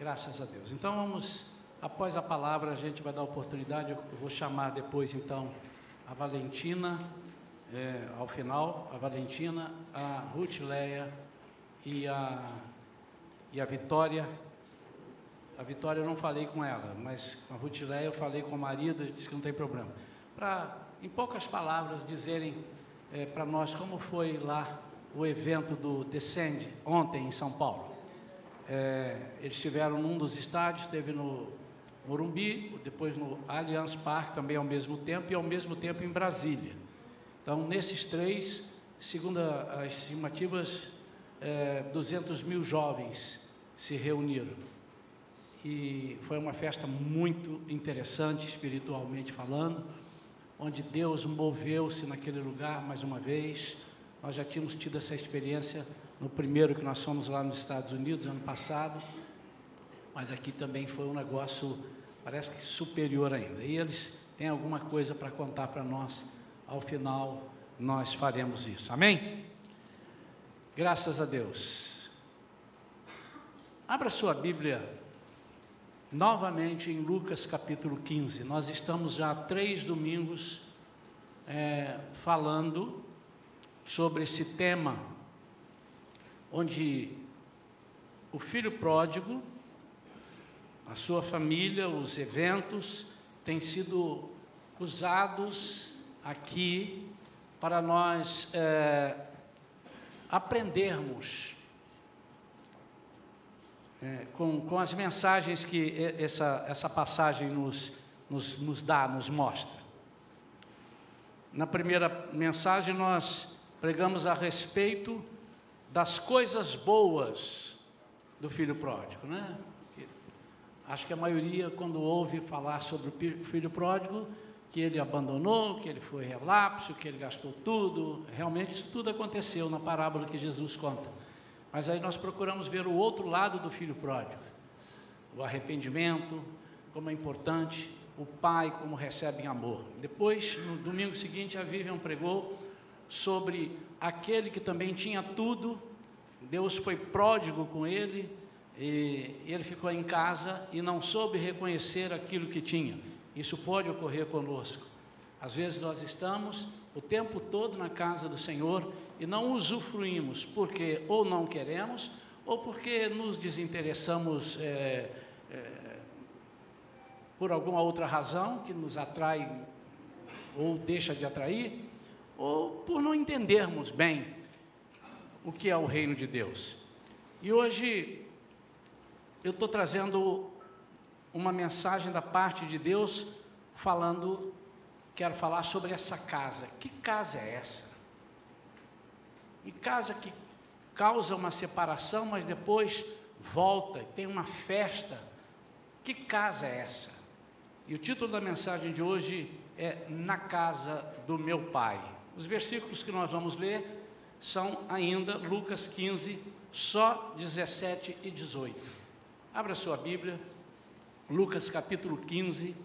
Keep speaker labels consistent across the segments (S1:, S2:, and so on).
S1: Graças a Deus. Então vamos, após a palavra, a gente vai dar oportunidade, eu vou chamar depois então a Valentina, ao final, a Valentina, a Ruth Leia e a Vitória. A Vitória eu não falei com ela, mas com a Ruth Leia eu falei com o marido, disse que não tem problema. Para, em poucas palavras, dizerem para nós como foi lá o evento do Descende, ontem em São Paulo. Eles estiveram num dos estádios, esteve no Morumbi, depois no Allianz Parque, também ao mesmo tempo, e ao mesmo tempo em Brasília. Então, nesses três, segundo as estimativas, 200 mil jovens se reuniram. E foi uma festa muito interessante, espiritualmente falando, onde Deus moveu-se naquele lugar mais uma vez. Nós já tínhamos tido essa experiência no primeiro que nós fomos lá nos Estados Unidos, ano passado, mas aqui também foi um negócio, parece que superior ainda. E eles têm alguma coisa para contar para nós, ao final nós faremos isso. Amém? Graças a Deus. Abra sua Bíblia novamente em Lucas capítulo 15. Nós estamos já há 3 domingos falando sobre esse tema, onde o filho pródigo, a sua família, os eventos têm sido usados aqui para nós aprendermos com as mensagens que essa passagem nos dá, nos mostra. Na primeira mensagem nós pregamos a respeito das coisas boas do filho pródigo, né? Acho que a maioria, quando ouve falar sobre o filho pródigo, que ele abandonou, que ele foi relapso, que ele gastou tudo, realmente isso tudo aconteceu na parábola que Jesus conta. Mas aí nós procuramos ver o outro lado do filho pródigo, o arrependimento, como é importante, o pai como recebe amor. Depois, no domingo seguinte, a Vivian pregou sobre aquele que também tinha tudo, Deus foi pródigo com ele, e ele ficou em casa e não soube reconhecer aquilo que tinha. Isso pode ocorrer conosco. Às vezes nós estamos o tempo todo na casa do Senhor e não usufruímos, porque ou não queremos, ou porque nos desinteressamos por alguma outra razão que nos atrai ou deixa de atrair, ou por não entendermos bem o que é o reino de Deus. E hoje eu estou trazendo uma mensagem da parte de Deus, quero falar sobre essa casa. Que casa é essa? E casa que causa uma separação, mas depois volta e tem uma festa. Que casa é essa? E o título da mensagem de hoje é Na Casa do Meu Pai. Os versículos que nós vamos ler são ainda Lucas 15, só 17 e 18. Abra sua Bíblia, Lucas capítulo 15,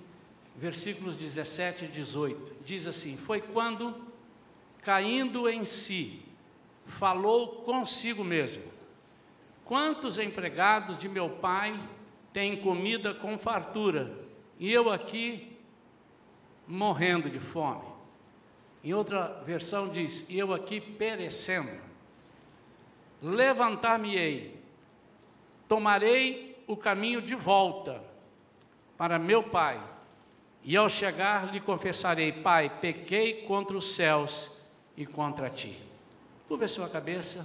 S1: versículos 17 e 18. Diz assim: foi quando, caindo em si, falou consigo mesmo: quantos empregados de meu pai têm comida com fartura, e eu aqui morrendo de fome? Em outra versão diz: e eu aqui perecendo. Levantar-me-ei, tomarei o caminho de volta para meu pai, e ao chegar lhe confessarei: Pai, pequei contra os céus e contra ti. Curva a sua cabeça,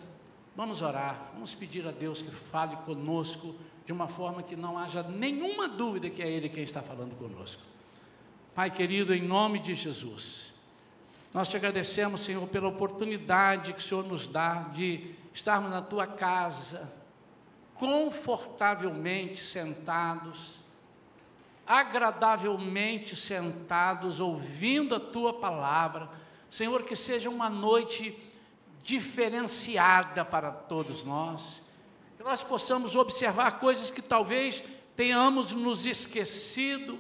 S1: vamos orar, vamos pedir a Deus que fale conosco de uma forma que não haja nenhuma dúvida que é Ele quem está falando conosco. Pai querido, em nome de Jesus, nós te agradecemos, Senhor, pela oportunidade que o Senhor nos dá de estarmos na tua casa, confortavelmente sentados, agradavelmente sentados, ouvindo a tua palavra. Senhor, que seja uma noite diferenciada para todos nós, que nós possamos observar coisas que talvez tenhamos nos esquecido,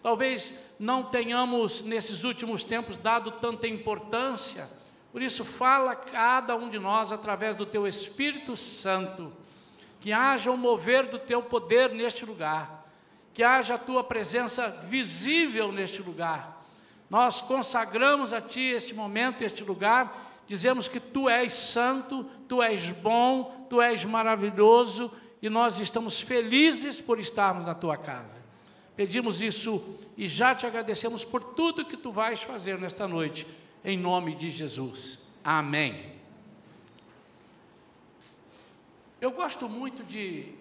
S1: talvez não tenhamos nesses últimos tempos dado tanta importância. Por isso fala a cada um de nós através do teu Espírito Santo, que haja um mover do Teu poder neste lugar, que haja a Tua presença visível neste lugar. Nós consagramos a Ti este momento, este lugar, dizemos que Tu és santo, Tu és bom, Tu és maravilhoso, e nós estamos felizes por estarmos na Tua casa. Pedimos isso e já Te agradecemos por tudo que Tu vais fazer nesta noite, em nome de Jesus. Amém. Eu gosto muito de,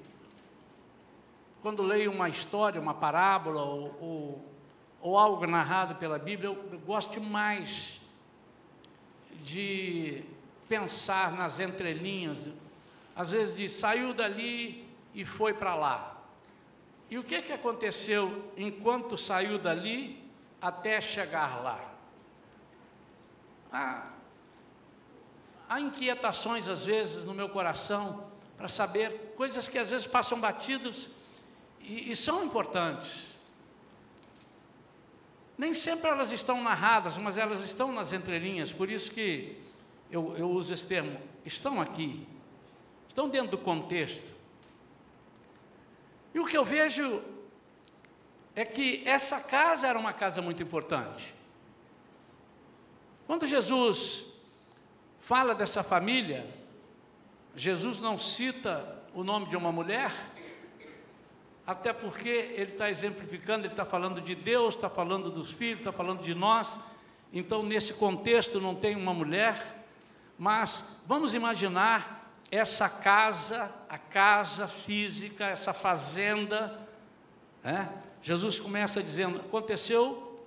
S1: quando leio uma história, uma parábola ou algo narrado pela Bíblia, eu gosto mais de pensar nas entrelinhas, às vezes de saiu dali e foi para lá. E o que aconteceu enquanto saiu dali até chegar lá? Há inquietações às vezes no meu coração para saber coisas que às vezes passam batidos e são importantes. Nem sempre elas estão narradas, mas elas estão nas entrelinhas, por isso que eu uso esse termo, estão aqui, estão dentro do contexto. E o que eu vejo é que essa casa era uma casa muito importante. Quando Jesus fala dessa família, Jesus não cita o nome de uma mulher, até porque ele está exemplificando, ele está falando de Deus, está falando dos filhos, está falando de nós. Então, nesse contexto não tem uma mulher, mas vamos imaginar essa casa, a casa física, essa fazenda, Jesus começa dizendo, aconteceu,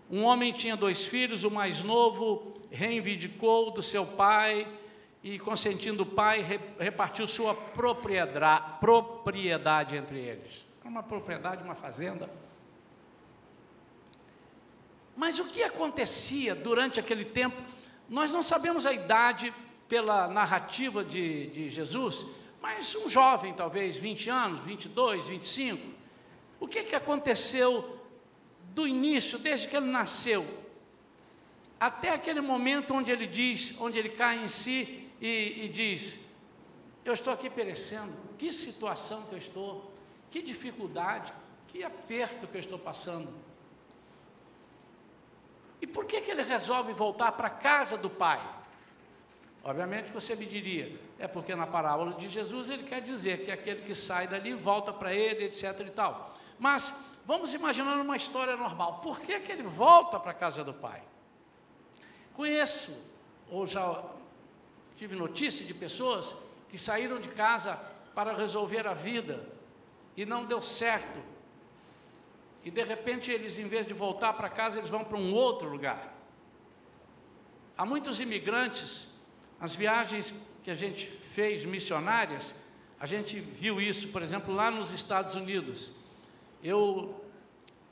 S1: um homem tinha 2 filhos, o mais novo reivindicou do seu pai, e consentindo o pai, repartiu sua propriedade entre eles. Uma propriedade, uma fazenda. Mas o que acontecia durante aquele tempo, nós não sabemos a idade pela narrativa de Jesus, mas um jovem, talvez 20 anos, 22, 25, o que aconteceu do início, desde que ele nasceu, até aquele momento onde ele diz, onde ele cai em si, e diz, eu estou aqui perecendo, que situação que eu estou, que dificuldade, que aperto que eu estou passando. E por que ele resolve voltar para a casa do pai? Obviamente você me diria, é porque na parábola de Jesus ele quer dizer que aquele que sai dali volta para ele, etc. e tal. Mas vamos imaginar uma história normal, por que ele volta para a casa do pai? Conheço, ou já tive notícia de pessoas que saíram de casa para resolver a vida e não deu certo. E de repente eles, em vez de voltar para casa, eles vão para um outro lugar. Há muitos imigrantes, as viagens que a gente fez missionárias, a gente viu isso, por exemplo, lá nos Estados Unidos. Eu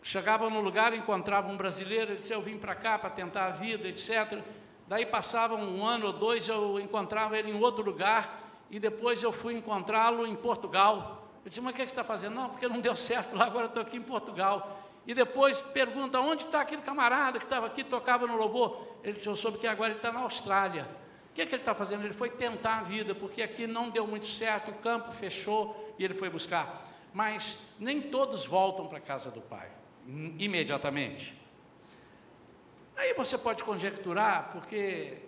S1: chegava no lugar, encontrava um brasileiro, ele disse, eu vim para cá para tentar a vida, etc. Daí passava 1 ano ou 2, eu encontrava ele em outro lugar, e depois eu fui encontrá-lo em Portugal. Eu disse, mas o que você está fazendo? Não, porque não deu certo lá, agora eu estou aqui em Portugal. E depois pergunta, onde está aquele camarada que estava aqui, tocava no louvor? Ele disse, eu soube que agora ele está na Austrália. O que ele está fazendo? Ele foi tentar a vida, porque aqui não deu muito certo, o campo fechou, e ele foi buscar. Mas nem todos voltam para a casa do pai, imediatamente. Aí você pode conjecturar, porque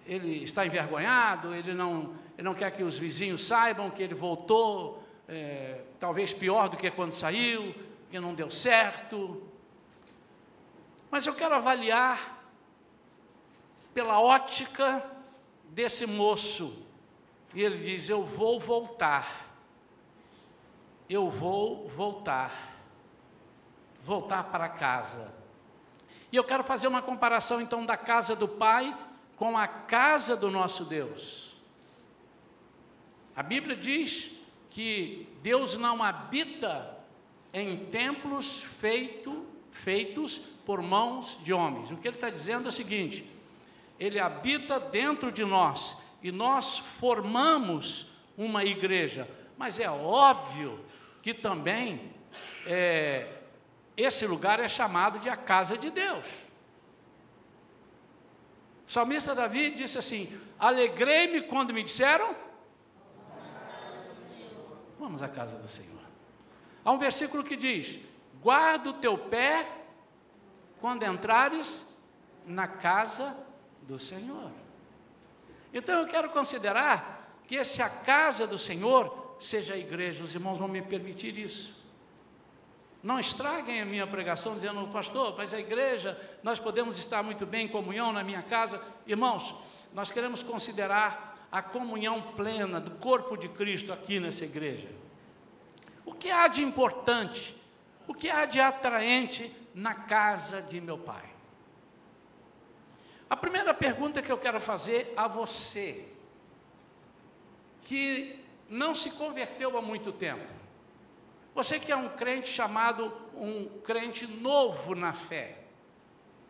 S1: ele está envergonhado, ele não quer que os vizinhos saibam que ele voltou, talvez pior do que quando saiu, que não deu certo. Mas eu quero avaliar pela ótica desse moço. E ele diz, eu vou voltar. Eu vou voltar para casa. E eu quero fazer uma comparação, então, da casa do Pai com a casa do nosso Deus. A Bíblia diz que Deus não habita em templos feitos por mãos de homens. O que ele está dizendo é o seguinte, ele habita dentro de nós, e nós formamos uma igreja. Mas é óbvio que também esse lugar é chamado de a casa de Deus. O salmista Davi disse assim, alegrei-me quando me disseram, vamos à casa do Senhor. Há um versículo que diz: guarda o teu pé quando entrares na casa do Senhor. Então eu quero considerar que se a casa do Senhor seja a igreja. Os irmãos vão me permitir isso. Não estraguem a minha pregação dizendo: pastor, mas a igreja, nós podemos estar muito bem em comunhão na minha casa. Irmãos, nós queremos considerar a comunhão plena do corpo de Cristo aqui nessa igreja. O que há de importante, o que há de atraente na casa de meu Pai? A primeira pergunta que eu quero fazer a você, que não se converteu há muito tempo, você que é um crente chamado um crente novo na fé,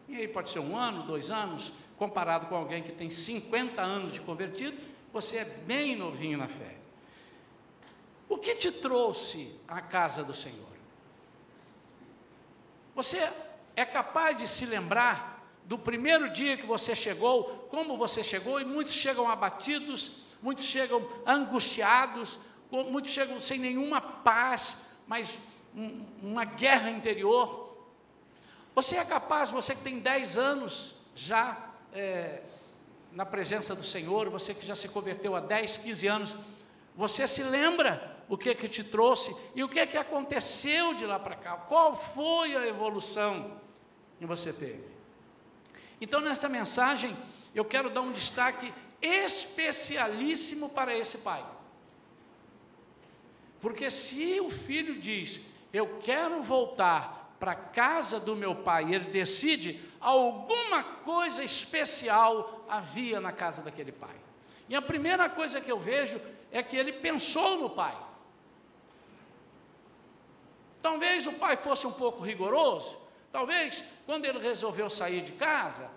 S1: e aí pode ser 1 ano, 2 anos, comparado com alguém que tem 50 anos de convertido, você é bem novinho na fé. O que te trouxe à casa do Senhor? Você é capaz de se lembrar do primeiro dia que você chegou, como você chegou? E muitos chegam abatidos, muitos chegam angustiados, muitos chegam sem nenhuma paz, mas uma guerra interior. Você é capaz, você que tem 10 anos já na presença do Senhor, você que já se converteu há 10, 15 anos, você se lembra o que te trouxe e o que aconteceu de lá para cá? Qual foi a evolução que você teve? Então, nessa mensagem, eu quero dar um destaque especialíssimo para esse pai. Porque se o filho diz: eu quero voltar para a casa do meu pai, e ele decide, alguma coisa especial havia na casa daquele pai. E a primeira coisa que eu vejo é que ele pensou no pai. Talvez o pai fosse um pouco rigoroso, talvez quando ele resolveu sair de casa,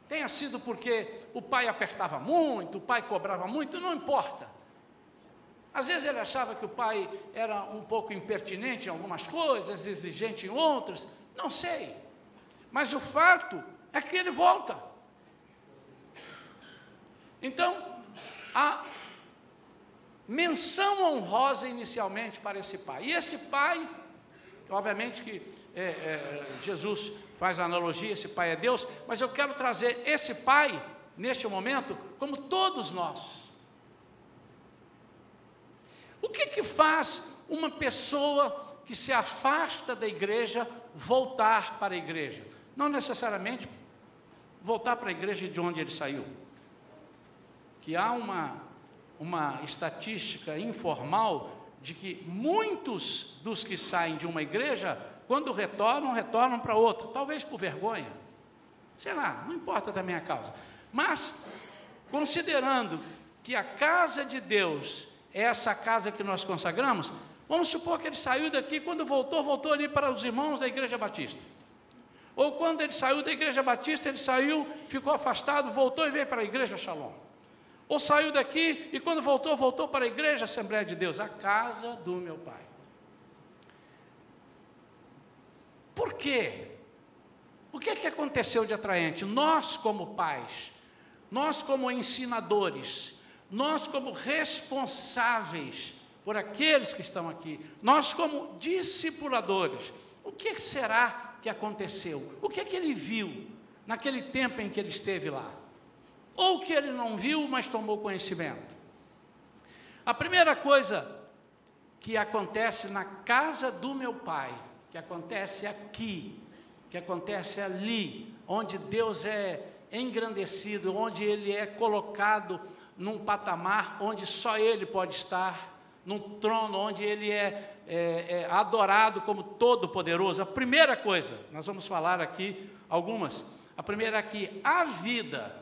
S1: tenha sido porque o pai apertava muito, o pai cobrava muito, não importa. Às vezes ele achava que o pai era um pouco impertinente em algumas coisas, exigente em outras, não sei. Mas o fato é que ele volta. Então, a menção honrosa inicialmente para esse pai. E esse pai, obviamente que Jesus faz a analogia, esse pai é Deus, mas eu quero trazer esse pai, neste momento, como todos nós. O que faz uma pessoa que se afasta da igreja voltar para a igreja? Não necessariamente voltar para a igreja de onde ele saiu. Que há uma estatística informal de que muitos dos que saem de uma igreja, quando retornam para outra, talvez por vergonha, sei lá, não importa da minha causa, mas considerando que a casa de Deus é essa casa que nós consagramos, vamos supor que ele saiu daqui, quando voltou ali para os irmãos da Igreja Batista, ou quando ele saiu da Igreja Batista, ele saiu, ficou afastado, voltou e veio para a Igreja Shalom. Ou saiu daqui e quando voltou para a igreja Assembleia de Deus, a casa do meu pai. Por quê? O que aconteceu de atraente? Nós como pais, nós como ensinadores, nós como responsáveis por aqueles que estão aqui, nós como discipuladores, o que será que aconteceu? O que ele viu naquele tempo em que ele esteve lá? Ou que ele não viu, mas tomou conhecimento? A primeira coisa que acontece na casa do meu pai, que acontece aqui, que acontece ali, onde Deus é engrandecido, onde ele é colocado num patamar onde só ele pode estar, num trono onde ele é adorado como todo-poderoso. A primeira coisa, nós vamos falar aqui algumas, a primeira é que a vida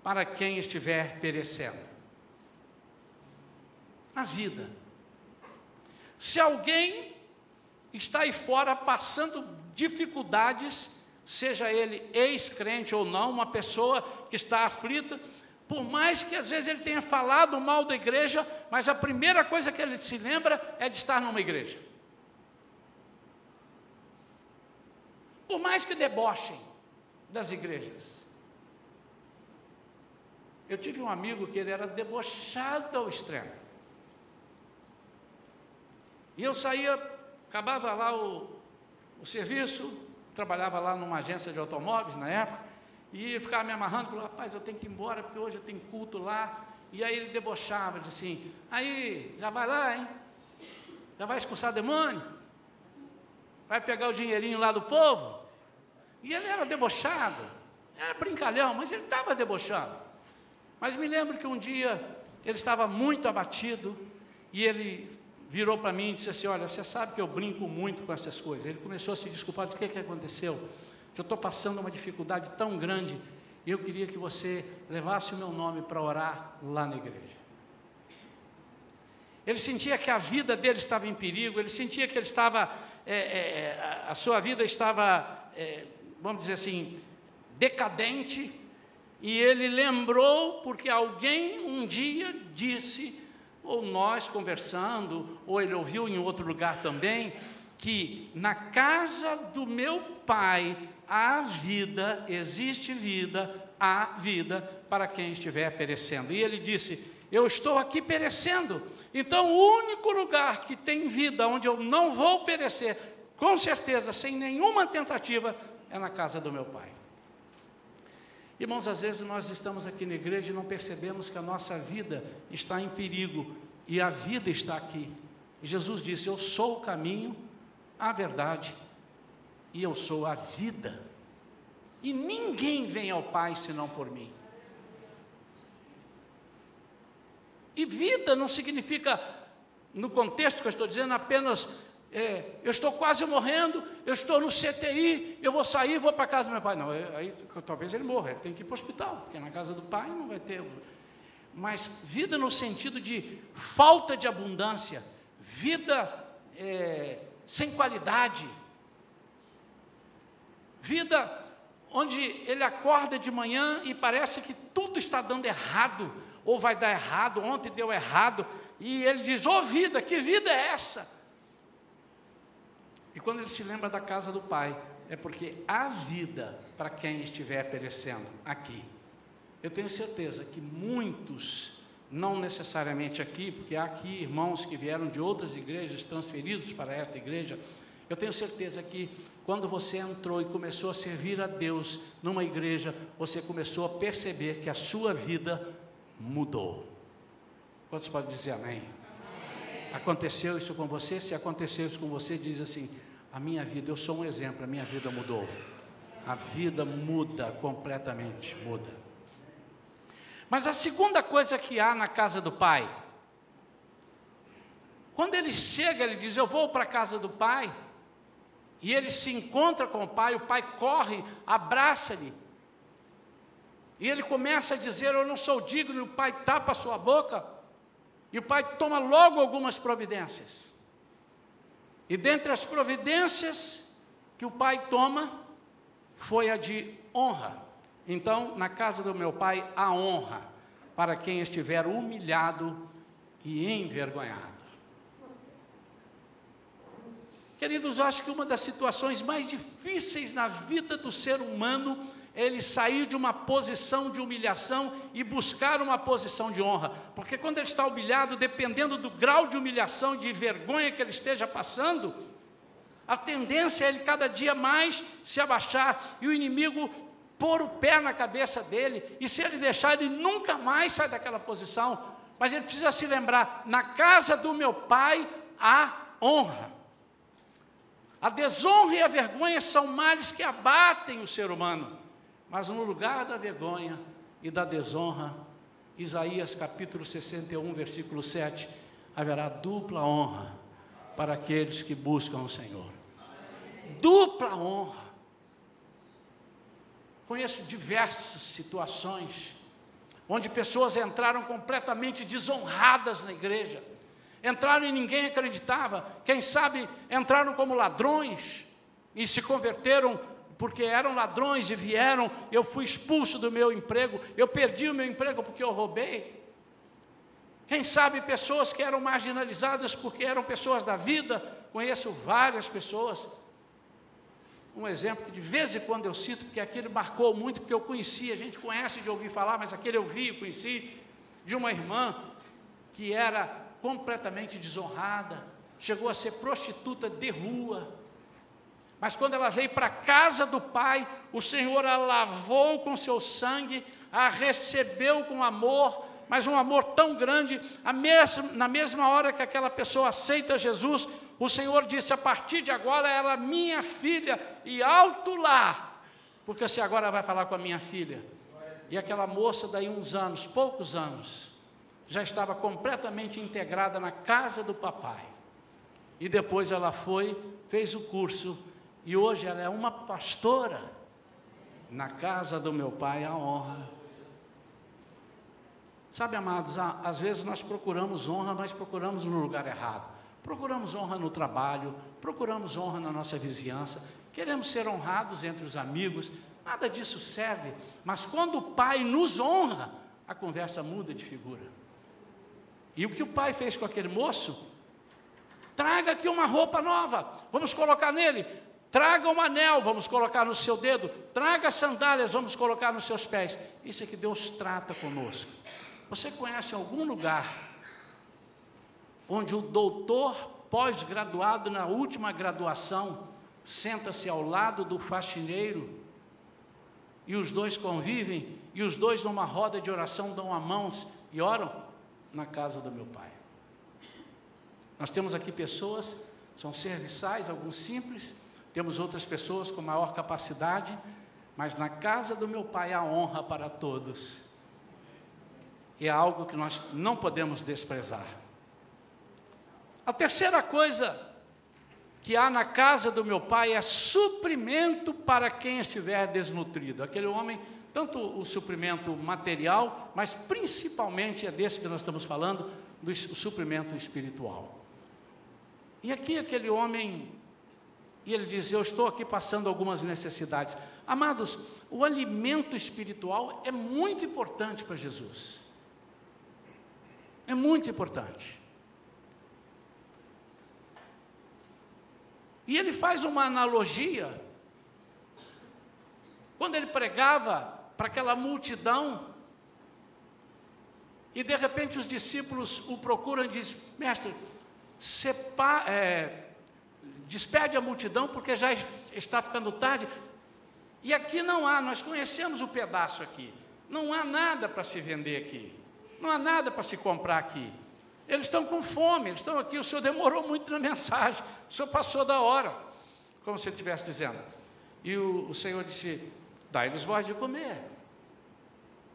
S1: para quem estiver perecendo. A vida. Se alguém está aí fora passando dificuldades, seja ele ex-crente ou não, uma pessoa que está aflita, por mais que às vezes ele tenha falado mal da igreja, mas a primeira coisa que ele se lembra é de estar numa igreja. Por mais que debochem das igrejas. Eu tive um amigo que ele era debochado ao extremo. E eu saía, acabava lá o serviço, trabalhava lá numa agência de automóveis na época, e ficava me amarrando, falava, rapaz, eu tenho que ir embora, porque hoje eu tenho culto lá. E aí ele debochava, disse assim, aí, já vai lá, hein? Já vai expulsar demônio? Vai pegar o dinheirinho lá do povo? E ele era debochado, era brincalhão, mas ele estava debochando. Mas me lembro que um dia ele estava muito abatido, e ele virou para mim e disse assim, olha, você sabe que eu brinco muito com essas coisas. Ele começou a se desculpar, o que aconteceu? Que eu estou passando uma dificuldade tão grande, e eu queria que você levasse o meu nome para orar lá na igreja. Ele sentia que a vida dele estava em perigo, ele sentia que ele estava, a sua vida estava, vamos dizer assim, decadente, e ele lembrou, porque alguém um dia disse, ou nós conversando, ou ele ouviu em outro lugar também, que na casa do meu pai há vida, existe vida, há vida para quem estiver perecendo. E ele disse, eu estou aqui perecendo, então o único lugar que tem vida, onde eu não vou perecer, com certeza, sem nenhuma tentativa, é na casa do meu pai. Irmãos, às vezes nós estamos aqui na igreja e não percebemos que a nossa vida está em perigo, e a vida está aqui. E Jesus disse, eu sou o caminho, a verdade, e eu sou a vida. E ninguém vem ao Pai senão por mim. E vida não significa, no contexto que eu estou dizendo, apenas, eu estou quase morrendo, eu estou no CTI, eu vou sair e vou para a casa do meu pai. Não, aí talvez ele morra, ele tem que ir para o hospital, porque na casa do pai não vai ter. Mas vida no sentido de falta de abundância, vida sem qualidade, vida onde ele acorda de manhã e parece que tudo está dando errado, ou vai dar errado, ontem deu errado, e ele diz, ô vida, que vida é essa? E quando ele se lembra da casa do pai, é porque há vida para quem estiver perecendo aqui. Eu tenho certeza que muitos, não necessariamente aqui, porque há aqui irmãos que vieram de outras igrejas, transferidos para esta igreja, eu tenho certeza que quando você entrou e começou a servir a Deus numa igreja, você começou a perceber que a sua vida mudou. Quantos podem dizer amém? Amém. Aconteceu isso com você? Se aconteceu isso com você, diz assim, a minha vida, eu sou um exemplo, a minha vida mudou. A vida muda completamente, muda. Mas a segunda coisa que há na casa do pai, quando ele chega, ele diz, eu vou para a casa do pai, e ele se encontra com o pai corre, abraça-lhe, e ele começa a dizer, eu não sou digno, e o pai tapa a sua boca, e o pai toma logo algumas providências, e dentre as providências que o pai toma, foi a de honra. Então, na casa do meu pai, há honra para quem estiver humilhado e envergonhado. Queridos, eu acho que uma das situações mais difíceis na vida do ser humano é ele sair de uma posição de humilhação e buscar uma posição de honra. Porque quando ele está humilhado, dependendo do grau de humilhação e de vergonha que ele esteja passando, a tendência é ele cada dia mais se abaixar e o inimigo pôr o pé na cabeça dele, e se ele deixar, ele nunca mais sai daquela posição. Mas ele precisa se lembrar, na casa do meu pai há honra. A desonra e a vergonha são males que abatem o ser humano, mas no lugar da vergonha e da desonra, Isaías capítulo 61, versículo 7, haverá dupla honra para aqueles que buscam o Senhor. Dupla honra. Conheço diversas situações onde pessoas entraram completamente desonradas na igreja, entraram e ninguém acreditava, quem sabe entraram como ladrões e se converteram porque eram ladrões e vieram, eu fui expulso do meu emprego, eu perdi o meu emprego porque eu roubei. Quem sabe pessoas que eram marginalizadas porque eram pessoas da vida, conheço várias pessoas. Um exemplo que de vez em quando eu cito, porque aquele marcou muito, porque eu conheci, a gente conhece de ouvir falar, mas aquele eu vi e conheci, de uma irmã que era completamente desonrada, chegou a ser prostituta de rua, mas quando ela veio para a casa do Pai, o Senhor a lavou com seu sangue, a recebeu com amor, mas um amor tão grande, na mesma hora que aquela pessoa aceita Jesus, o Senhor disse: a partir de agora ela é minha filha, e alto lá, porque você agora vai falar com a minha filha. E aquela moça, daí uns anos, poucos anos, já estava completamente integrada na casa do papai. E depois ela fez o curso, e hoje ela é uma pastora na casa do meu pai, a honra. Sabe, amados, às vezes nós procuramos honra, mas procuramos no lugar errado. Procuramos honra no trabalho, procuramos honra na nossa vizinhança, queremos ser honrados entre os amigos, nada disso serve. Mas quando o Pai nos honra, a conversa muda de figura. E o que o pai fez com aquele moço? Traga aqui uma roupa nova, vamos colocar nele. Traga um anel, vamos colocar no seu dedo. Traga sandálias, vamos colocar nos seus pés. Isso é que Deus trata conosco. Você conhece algum lugar onde o doutor pós-graduado na última graduação senta-se ao lado do faxineiro e os dois convivem, e os dois numa roda de oração dão as mãos e oram? Na casa do meu pai. Nós temos aqui pessoas, são serviçais, alguns simples, temos outras pessoas com maior capacidade, mas na casa do meu pai há honra para todos. E é algo que nós não podemos desprezar. A terceira coisa que há na casa do meu pai é suprimento para quem estiver desnutrido. Aquele homem, tanto o suprimento material, mas principalmente é desse que nós estamos falando, do suprimento espiritual. E aqui aquele homem, e ele diz: eu estou aqui passando algumas necessidades. Amados, o alimento espiritual é muito importante para Jesus. É muito importante. E ele faz uma analogia. Quando ele pregava para aquela multidão, e de repente os discípulos o procuram e dizem: mestre, despede a multidão porque já está ficando tarde. E aqui não há, nós conhecemos o pedaço aqui, não há nada para se vender aqui, não há nada para se comprar aqui. Eles estão com fome, eles estão aqui, o senhor demorou muito na mensagem, o senhor passou da hora, como se ele estivesse dizendo. E o Senhor disse: dai-lhes voz de comer.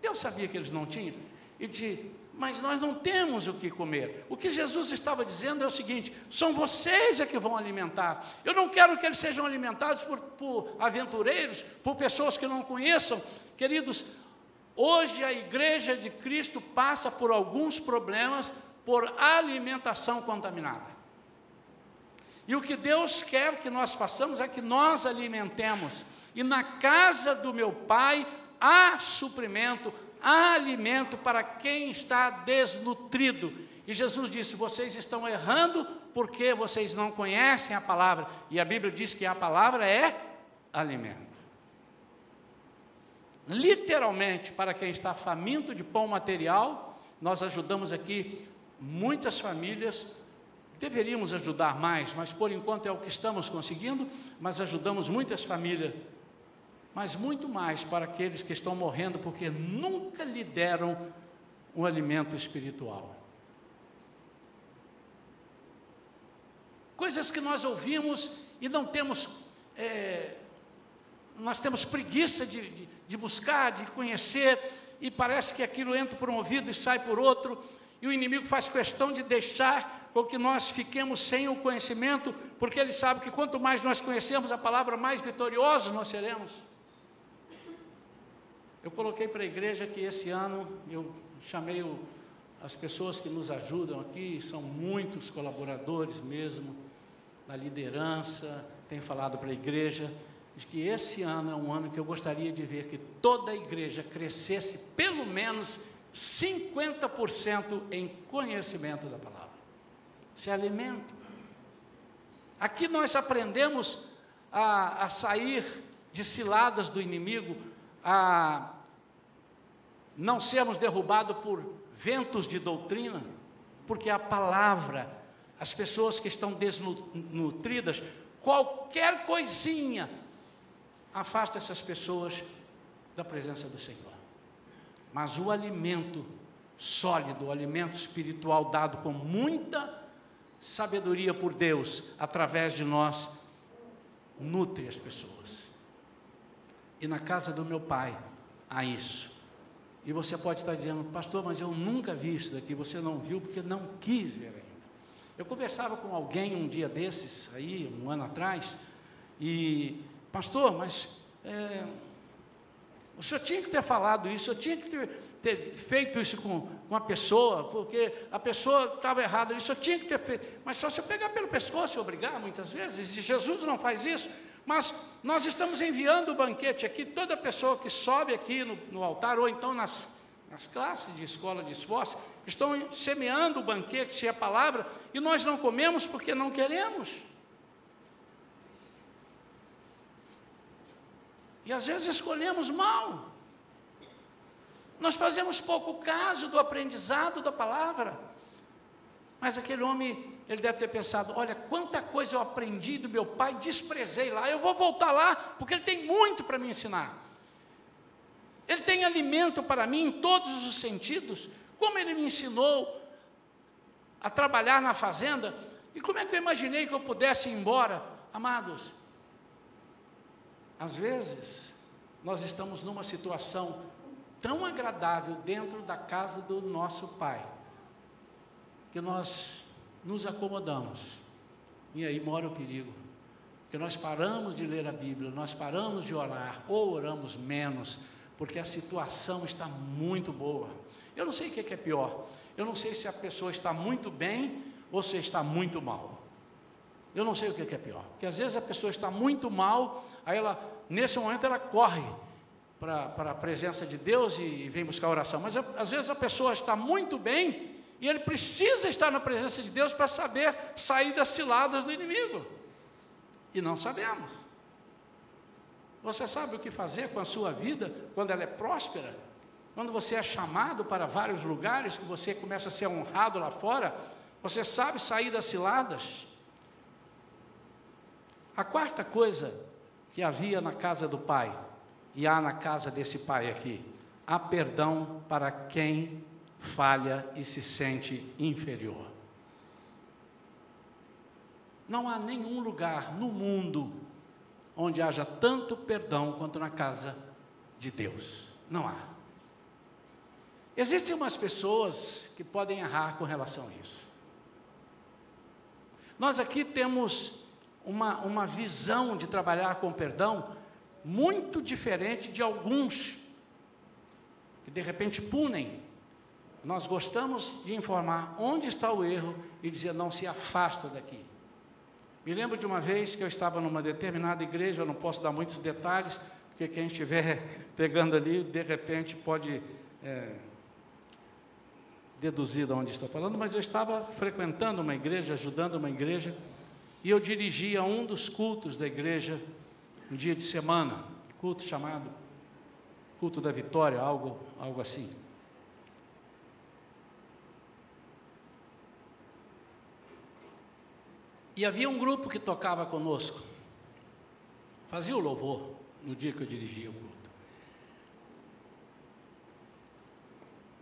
S1: Eu sabia que eles não tinham, e disse: mas nós não temos o que comer. O que Jesus estava dizendo é o seguinte: são vocês é que vão alimentar. Eu não quero que eles sejam alimentados por aventureiros, por pessoas que não conheçam. Queridos, hoje a igreja de Cristo passa por alguns problemas por alimentação contaminada. E o que Deus quer que nós façamos é que nós alimentemos. E na casa do meu pai há suprimento, há alimento para quem está desnutrido. E Jesus disse: vocês estão errando porque vocês não conhecem a palavra. E a Bíblia diz que a palavra é alimento. Literalmente, para quem está faminto de pão material, nós ajudamos aqui muitas famílias. Deveríamos ajudar mais, mas por enquanto é o que estamos conseguindo, mas ajudamos muitas famílias, mas muito mais para aqueles que estão morrendo porque nunca lhe deram um alimento espiritual. Coisas que nós ouvimos e não temos, nós temos preguiça de buscar, de conhecer, e parece que aquilo entra por um ouvido e sai por outro, e o inimigo faz questão de deixar com que nós fiquemos sem o conhecimento, porque ele sabe que quanto mais nós conhecemos a palavra, mais vitoriosos nós seremos. Eu coloquei para a igreja que esse ano, eu chamei as pessoas que nos ajudam aqui, são muitos colaboradores mesmo, da liderança, tenho falado para a igreja, de que esse ano é um ano que eu gostaria de ver que toda a igreja crescesse pelo menos 50% em conhecimento da palavra. Isso é alimento. Aqui nós aprendemos a sair de ciladas do inimigo, a não sermos derrubados por ventos de doutrina, porque a palavra as pessoas que estão desnutridas, qualquer coisinha afasta essas pessoas da presença do Senhor. Mas o alimento sólido, o alimento espiritual dado com muita sabedoria por Deus, através de nós, nutre as pessoas. E na casa do meu pai há isso. E você pode estar dizendo: pastor, mas eu nunca vi isso daqui. Você não viu porque não quis ver ainda. Eu conversava com alguém um dia desses, aí, um ano atrás, e: pastor, mas o senhor tinha que ter falado isso, eu tinha que ter feito isso com a pessoa, porque a pessoa estava errada, isso eu tinha que ter feito. Mas só se eu pegar pelo pescoço e obrigar, muitas vezes, e Jesus não faz isso. Mas nós estamos enviando o banquete aqui, toda pessoa que sobe aqui no altar, ou então nas classes de escola de esforço, estão semeando o banquete, se é a palavra, e nós não comemos porque não queremos. E às vezes escolhemos mal. Nós fazemos pouco caso do aprendizado da palavra. Mas aquele homem, ele deve ter pensado: olha, quanta coisa eu aprendi do meu pai, desprezei lá, eu vou voltar lá, porque ele tem muito para me ensinar. Ele tem alimento para mim em todos os sentidos, como ele me ensinou a trabalhar na fazenda, e como é que eu imaginei que eu pudesse ir embora? Amados, às vezes, nós estamos numa situação tão agradável dentro da casa do nosso Pai, que nós nos acomodamos, e aí mora o perigo, porque nós paramos de ler a Bíblia, nós paramos de orar, ou oramos menos, porque a situação está muito boa. Eu não sei o que é pior, eu não sei se a pessoa está muito bem, ou se está muito mal. Eu não sei o que é pior, porque às vezes a pessoa está muito mal, aí ela, nesse momento, ela corre para a presença de Deus e vem buscar oração. Mas às vezes a pessoa está muito bem e ele precisa estar na presença de Deus para saber sair das ciladas do inimigo. E não sabemos. Você sabe o que fazer com a sua vida quando ela é próspera? Quando você é chamado para vários lugares, que você começa a ser honrado lá fora, você sabe sair das ciladas? A quarta coisa que havia na casa do Pai, e há na casa desse Pai aqui: há perdão para quem falha e se sente inferior. Não há nenhum lugar no mundo onde haja tanto perdão quanto na casa de Deus. Não há. Existem umas pessoas que podem errar com relação a isso. Nós aqui temos uma visão de trabalhar com perdão muito diferente de alguns que de repente punem. Nós gostamos de informar onde está o erro e dizer: não se afasta daqui. Me lembro de uma vez que eu estava numa determinada igreja, eu não posso dar muitos detalhes, porque quem estiver pegando ali, de repente pode deduzir de onde estou falando, mas eu estava frequentando uma igreja, ajudando uma igreja, e eu dirigia um dos cultos da igreja, um dia de semana, culto chamado Culto da Vitória, algo assim. E havia um grupo que tocava conosco, fazia o louvor no dia que eu dirigia o culto.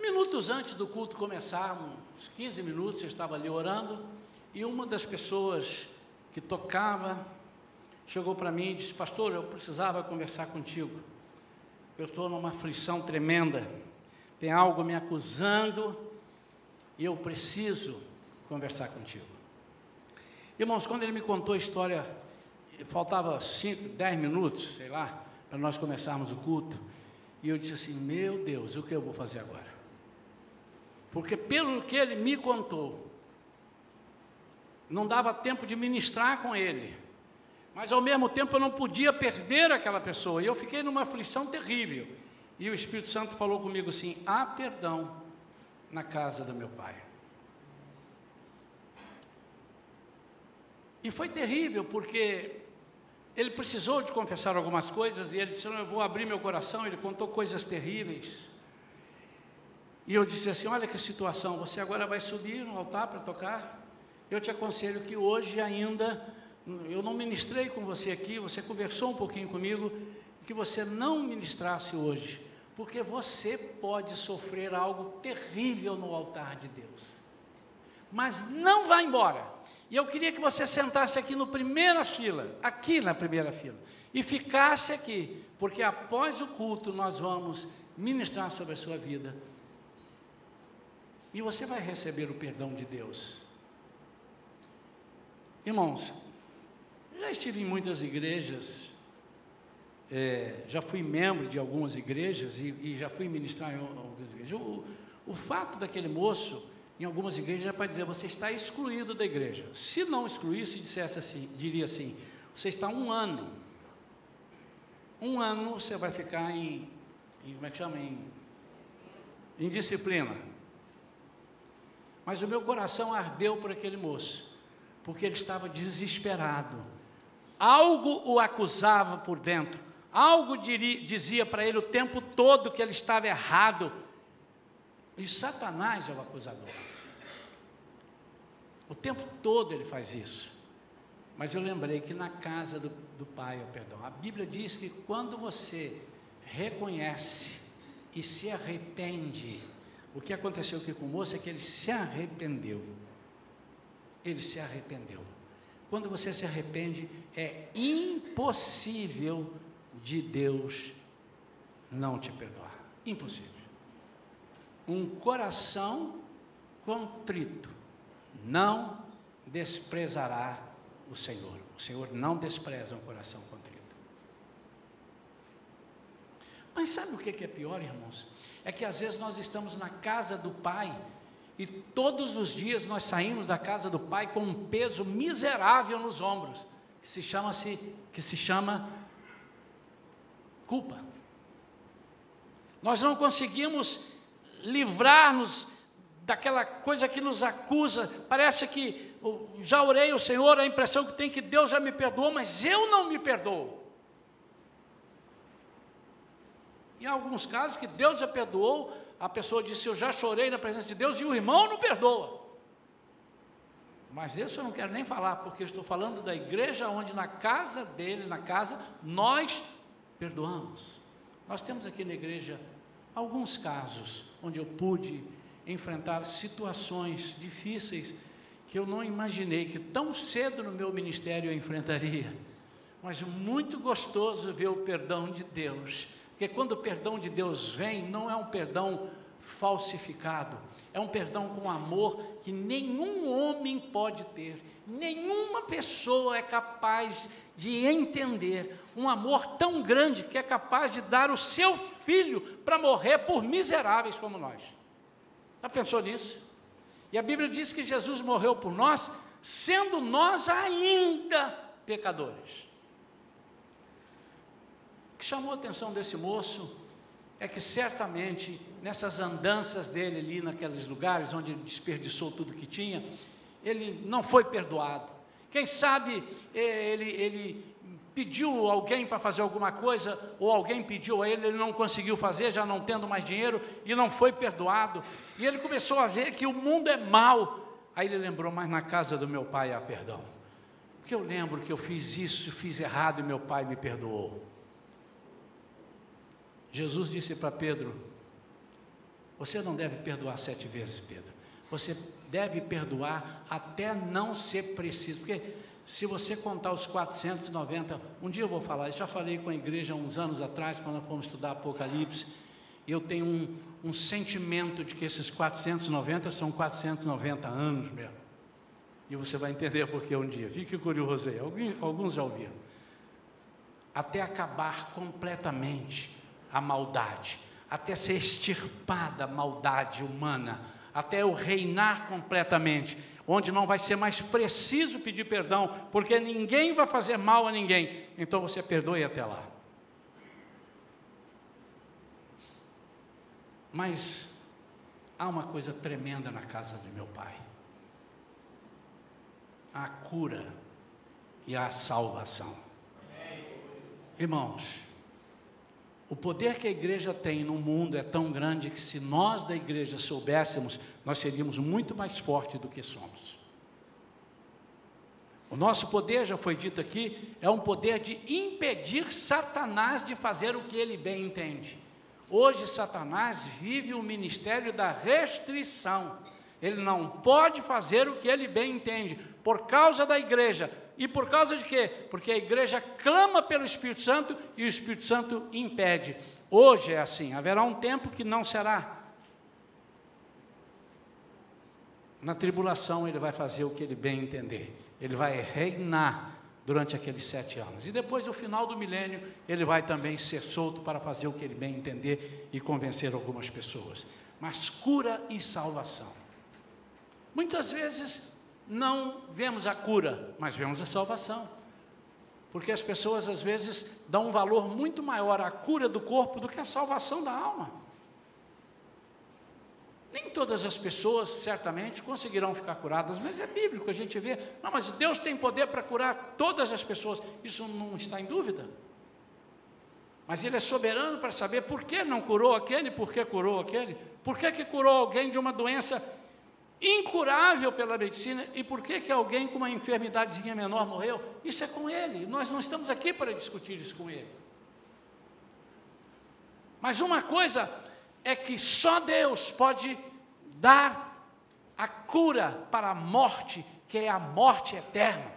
S1: Minutos antes do culto começar, uns 15 minutos, eu estava ali orando, e uma das pessoas que tocava chegou para mim e disse: pastor, eu precisava conversar contigo, eu estou numa aflição tremenda, tem algo me acusando, e eu preciso conversar contigo. Irmãos, quando ele me contou a história, faltava 10 minutos, sei lá, para nós começarmos o culto, e eu disse assim: meu Deus, o que eu vou fazer agora? Porque pelo que ele me contou, não dava tempo de ministrar com ele, mas ao mesmo tempo eu não podia perder aquela pessoa, e eu fiquei numa aflição terrível, e o Espírito Santo falou comigo assim: há perdão na casa do meu Pai. E foi terrível, porque ele precisou de confessar algumas coisas, e ele disse: não, eu vou abrir meu coração. Ele contou coisas terríveis, e eu disse assim: olha que situação, você agora vai subir no altar para tocar? eu te aconselho que hoje ainda, eu não ministrei com você aqui, você conversou um pouquinho comigo, que você não ministrasse hoje, porque você pode sofrer algo terrível no altar de Deus, mas não vá embora. E eu queria que você sentasse aqui na primeira fila, e ficasse aqui, porque após o culto nós vamos ministrar sobre a sua vida, e você vai receber o perdão de Deus. Irmãos, já estive em muitas igrejas, já fui membro de algumas igrejas e já fui ministrar em algumas igrejas. O fato daquele moço, em algumas igrejas, é para dizer: você está excluído da igreja. Se não excluísse, dissesse assim, diria assim: você está um ano você vai ficar como é que chama? Em disciplina. Mas o meu coração ardeu por aquele moço, porque ele estava desesperado. Algo o acusava por dentro, algo dizia para ele o tempo todo que ele estava errado. E Satanás é o acusador. O tempo todo ele faz isso. Mas eu lembrei que na casa do Pai, a Bíblia diz que quando você reconhece e se arrepende, o que aconteceu aqui com o moço é que ele se arrependeu. Ele se arrependeu. Quando você se arrepende, é impossível de Deus não te perdoar. Impossível. Um coração contrito não desprezará o Senhor. O Senhor não despreza um coração contrito. Mas sabe o que é pior, irmãos? É que às vezes nós estamos na casa do Pai e todos os dias nós saímos da casa do Pai com um peso miserável nos ombros, que se chama culpa. Nós não conseguimos livrar-nos daquela coisa que nos acusa. Parece que já orei ao Senhor, a impressão que tem que Deus já me perdoou, mas eu não me perdoo. Em alguns casos que Deus já perdoou, a pessoa disse: eu já chorei na presença de Deus, e o irmão não perdoa. Mas isso eu não quero nem falar, porque eu estou falando da igreja onde na casa dele, nós perdoamos. Nós temos aqui na igreja alguns casos onde eu pude enfrentar situações difíceis que eu não imaginei que tão cedo no meu ministério eu enfrentaria. Mas muito gostoso ver o perdão de Deus, porque quando o perdão de Deus vem, não é um perdão falsificado, é um perdão com amor que nenhum homem pode ter, nenhuma pessoa é capaz de entender, um amor tão grande que é capaz de dar o seu filho para morrer por miseráveis como nós. Já pensou nisso? E a Bíblia diz que Jesus morreu por nós, sendo nós ainda pecadores. O que chamou a atenção desse moço é que certamente nessas andanças dele ali naqueles lugares onde ele desperdiçou tudo que tinha, ele não foi perdoado. Quem sabe ele pediu alguém para fazer alguma coisa, ou alguém pediu a ele, ele não conseguiu fazer, já não tendo mais dinheiro, e não foi perdoado, e ele começou a ver que o mundo é mau. Aí ele lembrou: mas na casa do meu pai há perdão, porque eu lembro que eu fiz isso, fiz errado, e meu pai me perdoou. Jesus disse para Pedro: você não deve perdoar 7 vezes, Pedro, você deve perdoar até não ser preciso, porque se você contar os 490, um dia eu vou falar, eu já falei com a igreja uns anos atrás, quando nós fomos estudar Apocalipse, e eu tenho um sentimento de que esses 490 são 490 anos mesmo, e você vai entender porque um dia, fique curioso aí, alguns já ouviram, até acabar completamente a maldade, até ser extirpada a maldade humana, até eu reinar completamente, onde não vai ser mais preciso pedir perdão, porque ninguém vai fazer mal a ninguém, então você perdoe até lá. Mas há uma coisa tremenda na casa de meu pai: a cura e a salvação. Irmãos, o poder que a igreja tem no mundo é tão grande que se nós da igreja soubéssemos, nós seríamos muito mais fortes do que somos. O nosso poder, já foi dito aqui, é um poder de impedir Satanás de fazer o que ele bem entende. Hoje Satanás vive o ministério da restrição. Ele não pode fazer o que ele bem entende, por causa da igreja. E por causa de quê? Porque a igreja clama pelo Espírito Santo e o Espírito Santo impede. Hoje é assim, haverá um tempo que não será. Na tribulação ele vai fazer o que ele bem entender. Ele vai reinar durante aqueles 7 anos. E depois do final do milênio, ele vai também ser solto para fazer o que ele bem entender e convencer algumas pessoas. Mas cura e salvação. Muitas vezes não vemos a cura, mas vemos a salvação. Porque as pessoas às vezes dão um valor muito maior à cura do corpo do que à salvação da alma. Nem todas as pessoas, certamente, conseguirão ficar curadas, mas é bíblico, a gente vê. Não, mas Deus tem poder para curar todas as pessoas, isso não está em dúvida. Mas Ele é soberano para saber por que não curou aquele, por que curou aquele, por que curou alguém de uma doença incurável pela medicina, e por que alguém com uma enfermidadezinha menor morreu. Isso é com Ele, nós não estamos aqui para discutir isso com Ele. Mas uma coisa é que só Deus pode dar a cura para a morte, que é a morte eterna.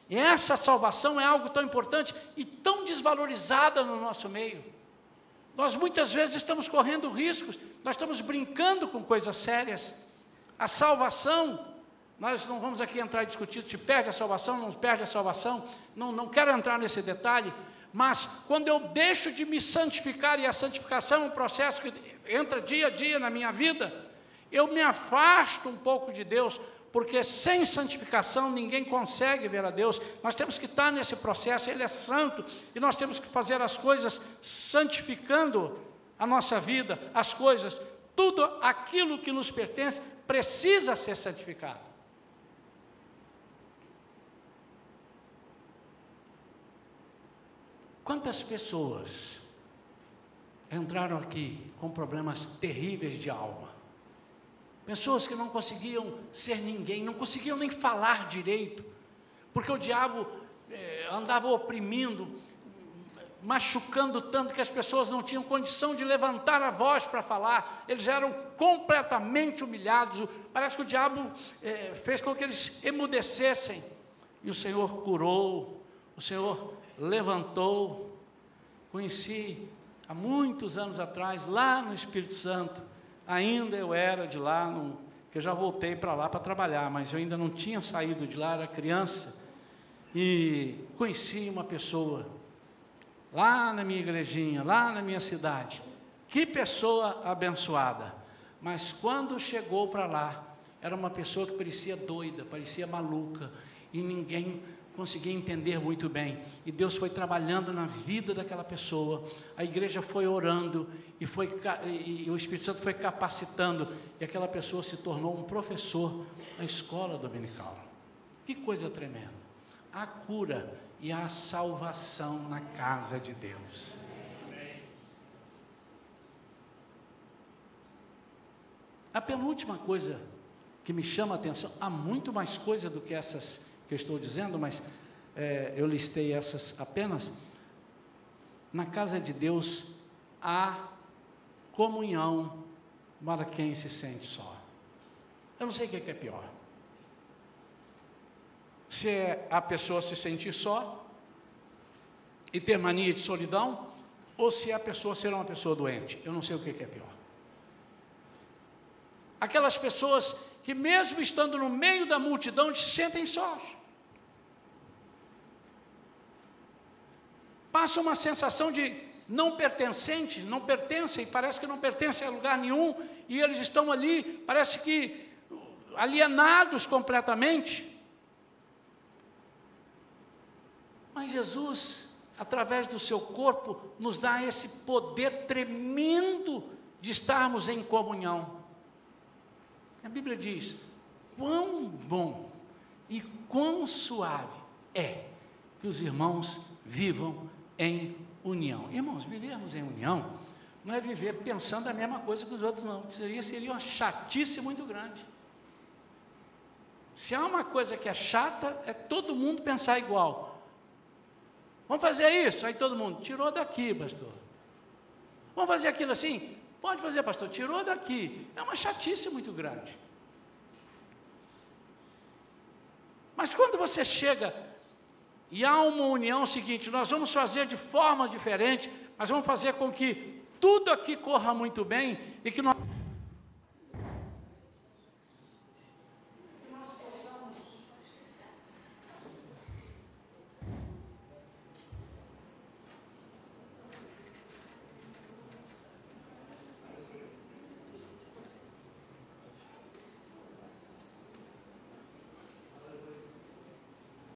S1: E essa salvação é algo tão importante e tão desvalorizada no nosso meio. Nós muitas vezes estamos correndo riscos, nós estamos brincando com coisas sérias. A salvação, nós não vamos aqui entrar e discutir se perde a salvação, não perde a salvação, não quero entrar nesse detalhe. Mas quando eu deixo de me santificar, e a santificação é um processo que entra dia a dia na minha vida, eu me afasto um pouco de Deus, porque sem santificação ninguém consegue ver a Deus. Nós temos que estar nesse processo, Ele é santo, e nós temos que fazer as coisas santificando a nossa vida, as coisas, tudo aquilo que nos pertence precisa ser santificado. Quantas pessoas entraram aqui com problemas terríveis de alma? Pessoas que não conseguiam ser ninguém, não conseguiam nem falar direito, porque o diabo andava oprimindo, machucando tanto que as pessoas não tinham condição de levantar a voz para falar, eles eram completamente humilhados. Parece que o diabo fez com que eles emudecessem, e o Senhor curou, o Senhor levantou. Conheci há muitos anos atrás, lá no Espírito Santo, ainda eu era de lá, que eu já voltei para lá para trabalhar, mas eu ainda não tinha saído de lá, era criança, e conheci uma pessoa, lá na minha igrejinha, lá na minha cidade, que pessoa abençoada, mas quando chegou para lá, era uma pessoa que parecia doida, parecia maluca, e ninguém conseguia entender muito bem, e Deus foi trabalhando na vida daquela pessoa, a igreja foi orando, e o Espírito Santo foi capacitando, e aquela pessoa se tornou um professor na escola dominical. Que coisa tremenda! A cura e a salvação na casa de Deus. A penúltima coisa que me chama a atenção, há muito mais coisa do que essas que eu estou dizendo, mas eu listei essas apenas. Na casa de Deus há comunhão para quem se sente só. Eu não sei o que é pior, se é a pessoa se sentir só e ter mania de solidão, ou se é a pessoa ser uma pessoa doente. Eu não sei o que é pior. Aquelas pessoas que mesmo estando no meio da multidão se sentem sós. Passa uma sensação de não pertencente, não pertencem, parece que não pertencem a lugar nenhum, e eles estão ali, parece que alienados completamente. Mas Jesus, através do seu corpo, nos dá esse poder tremendo de estarmos em comunhão. A Bíblia diz: quão bom e quão suave é que os irmãos vivam em união. Irmãos, vivermos em união não é viver pensando a mesma coisa que os outros, não, que seria uma chatice muito grande. Se há uma coisa que é chata, é todo mundo pensar igual. Vamos fazer isso? Aí todo mundo, tirou daqui, pastor. Vamos fazer aquilo assim? Pode fazer, pastor, tirou daqui. É uma chatice muito grande. Mas quando você chega e há uma união seguinte, nós vamos fazer de forma diferente, mas vamos fazer com que tudo aqui corra muito bem e que nós